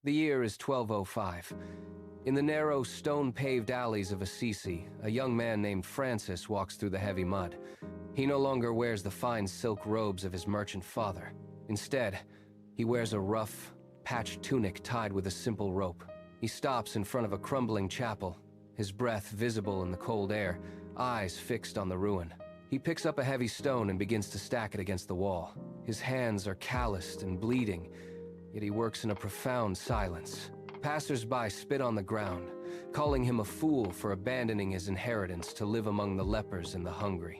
The year is 1205. In the narrow, stone-paved alleys of Assisi, a young man named Francis walks through the heavy mud. He no longer wears the fine silk robes of his merchant father. Instead, he wears a rough, patched tunic tied with a simple rope. He stops in front of a crumbling chapel, his breath visible in the cold air, eyes fixed on the ruin. He picks up a heavy stone and begins to stack it against the wall. His hands are calloused and bleeding, yet he works in a profound silence. Passers-by spit on the ground, calling him a fool for abandoning his inheritance to live among the lepers and the hungry.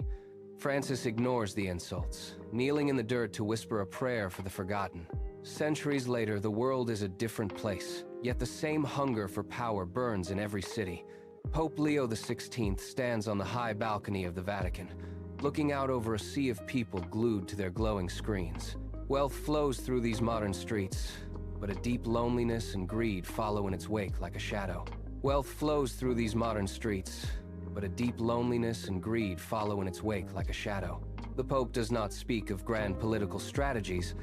Francis ignores the insults, kneeling in the dirt to whisper a prayer for the forgotten. Centuries later, the world is a different place, yet the same hunger for power burns in every city. Pope Leo XVI stands on the high balcony of the Vatican, looking out over a sea of people glued to their glowing screens. Wealth flows through these modern streets, but a deep loneliness and greed follow in its wake like a shadow. Wealth flows through these modern streets, but a deep loneliness and greed follow in its wake like a shadow. The Pope does not speak of grand political strategies.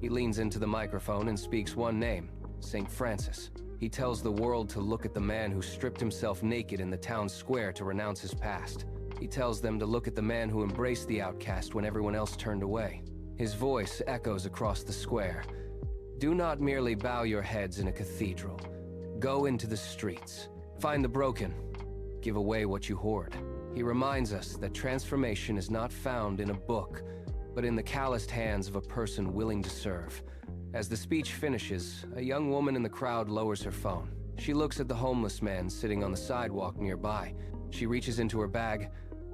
He leans into the microphone and speaks one name, St. Francis. He tells the world to look at the man who stripped himself naked in the town square to renounce his past. He tells them to look at the man who embraced the outcast when everyone else turned away. His voice echoes across the square. Do not merely bow your heads in a cathedral. Go into the streets. Find the broken. Give away what you hoard. He reminds us that transformation is not found in a book, but in the calloused hands of a person willing to serve. As the speech finishes, a young woman in the crowd lowers her phone. She looks at the homeless man sitting on the sidewalk nearby. She reaches into her bag,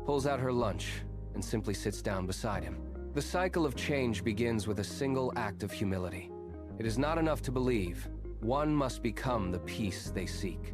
pulls out her lunch, and simply sits down beside him. The cycle of change begins with a single act of humility. It is not enough to believe. One must become the peace they seek.